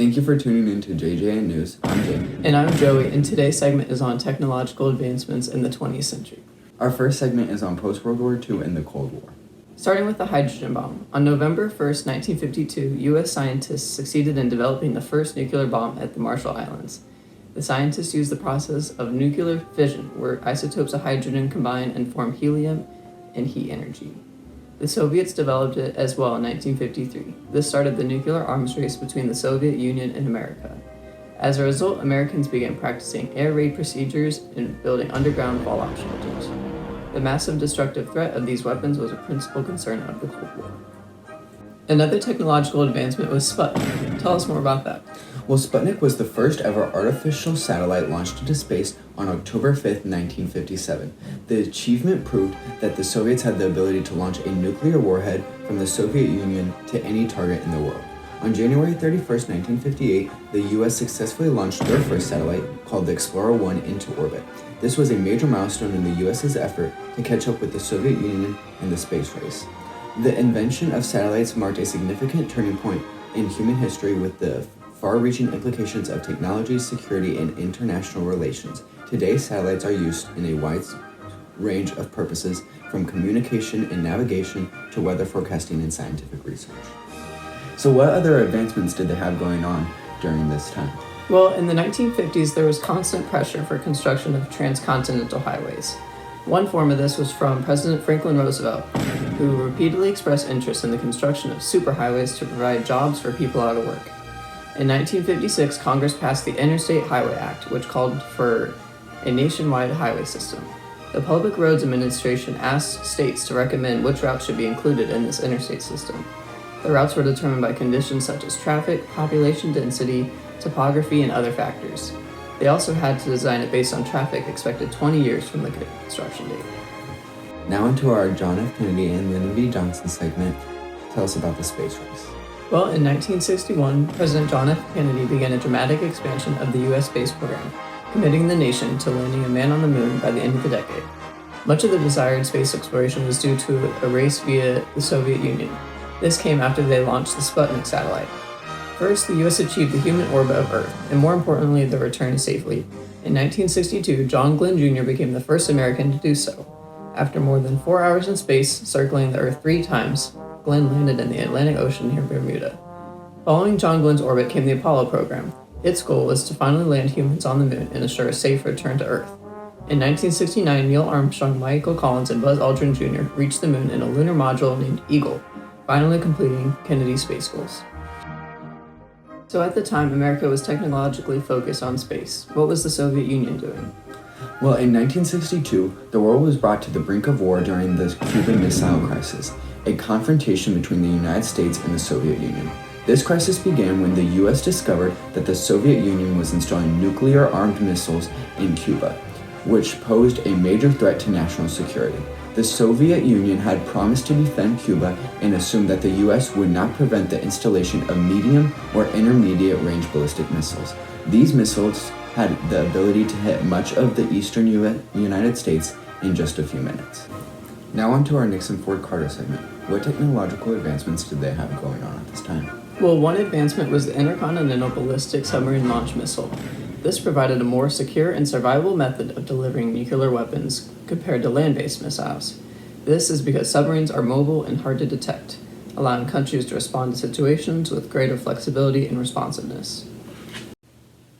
Thank you for tuning in to JJN News. I'm Jake. And I'm Joey, and today's segment is on technological advancements in the 20th century. Our first segment is on post-World War II and the Cold War. Starting with the hydrogen bomb. On November 1st, 1952, U.S. scientists succeeded in developing the first nuclear bomb at the Marshall Islands. The scientists used the process of nuclear fission, where isotopes of hydrogen combine and form helium and heat energy. The Soviets developed it as well in 1953. This started the nuclear arms race between the Soviet Union and America. As a result, Americans began practicing air raid procedures and building underground fallout shelters. The massive destructive threat of these weapons was a principal concern of the Cold War. Another technological advancement was Sputnik. Tell us more about that. Well, Sputnik was the first ever artificial satellite launched into space on October 5th, 1957. The achievement proved that the Soviets had the ability to launch a nuclear warhead from the Soviet Union to any target in the world. On January 31st, 1958, the U.S. successfully launched their first satellite, called the Explorer 1, into orbit. This was a major milestone in the U.S.'s effort to catch up with the Soviet Union in the space race. The invention of satellites marked a significant turning point in human history with the far-reaching implications of technology, security, and international relations. Today, satellites are used in a wide range of purposes, from communication and navigation to weather forecasting and scientific research. So what other advancements did they have going on during this time? Well, in the 1950s, there was constant pressure for construction of transcontinental highways. One form of this was from President Franklin Roosevelt, who repeatedly expressed interest in the construction of superhighways to provide jobs for people out of work. In 1956, Congress passed the Interstate Highway Act, which called for a nationwide highway system. The Public Roads Administration asked states to recommend which routes should be included in this interstate system. The routes were determined by conditions such as traffic, population density, topography, and other factors. They also had to design it based on traffic expected 20 years from the construction date. Now into our John F. Kennedy and Lyndon B. Johnson segment. Tell us about the space race. Well, in 1961, President John F. Kennedy began a dramatic expansion of the U.S. space program, committing the nation to landing a man on the moon by the end of the decade. Much of the desired space exploration was due to a race via the Soviet Union. This came after they launched the Sputnik satellite. First, the U.S. achieved the human orbit of Earth, and more importantly, the return safely. In 1962, John Glenn Jr. became the first American to do so. After more than 4 hours in space, circling the Earth 3 times, Glenn landed in the Atlantic Ocean near Bermuda. Following John Glenn's orbit came the Apollo program. Its goal was to finally land humans on the moon and assure a safe return to Earth. In 1969, Neil Armstrong, Michael Collins, and Buzz Aldrin Jr. reached the moon in a lunar module named Eagle, finally completing Kennedy's space goals. So at the time, America was technologically focused on space. What was the Soviet Union doing? Well, in 1962, the world was brought to the brink of war during the Cuban Missile Crisis, a confrontation between the United States and the Soviet Union. This crisis began when the U.S. discovered that the Soviet Union was installing nuclear-armed missiles in Cuba, which posed a major threat to national security. The Soviet Union had promised to defend Cuba and assumed that the U.S. would not prevent the installation of medium or intermediate-range ballistic missiles. These missiles had the ability to hit much of the eastern United States in just a few minutes. Now on to our Nixon-Ford-Carter segment. What technological advancements did they have going on at this time? Well, one advancement was the Intercontinental Ballistic Submarine Launch Missile. This provided a more secure and survivable method of delivering nuclear weapons compared to land-based missiles. This is because submarines are mobile and hard to detect, allowing countries to respond to situations with greater flexibility and responsiveness.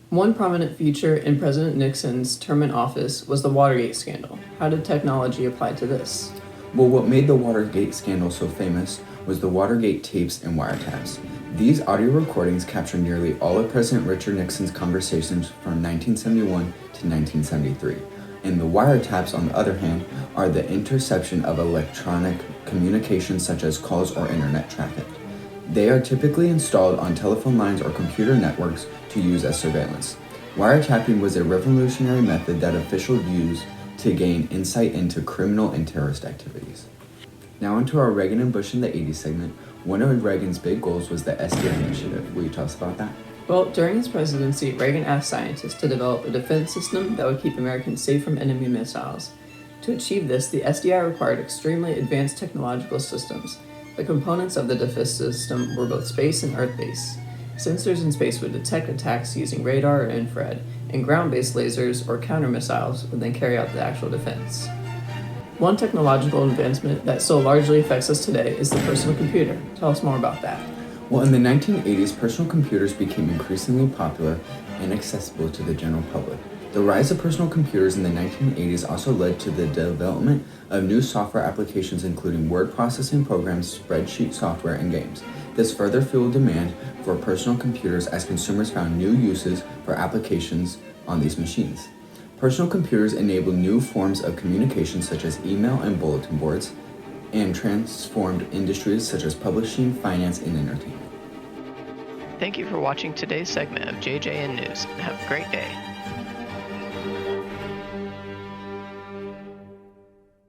One prominent feature in President Nixon's term in office was the Watergate scandal. How did technology apply to this? Well, what made the Watergate scandal so famous was the Watergate tapes and wiretaps. These audio recordings capture nearly all of President Richard Nixon's conversations from 1971 to 1973. And the wiretaps, on the other hand, are the interception of electronic communications such as calls or internet traffic. They are typically installed on telephone lines or computer networks to use as surveillance. Wiretapping was a revolutionary method that officials used to gain insight into criminal and terrorist activities. Now onto our Reagan and Bush in the 80s segment. One of Reagan's big goals was the SDI initiative. Will you tell us about that? Well, during his presidency, Reagan asked scientists to develop a defense system that would keep Americans safe from enemy missiles. To achieve this, the SDI required extremely advanced technological systems. The components of the defense system were both space and earth-based. Sensors in space would detect attacks using radar or infrared, and ground-based lasers or counter-missiles would then carry out the actual defense. One technological advancement that still largely affects us today is the personal computer. Tell us more about that. Well, in the 1980s, personal computers became increasingly popular and accessible to the general public. The rise of personal computers in the 1980s also led to the development of new software applications including word processing programs, spreadsheet software, and games. This further fueled demand for personal computers as consumers found new uses for applications on these machines. Personal computers enabled new forms of communication such as email and bulletin boards, and transformed industries such as publishing, finance, and entertainment. Thank you for watching today's segment of JJN News, and have a great day.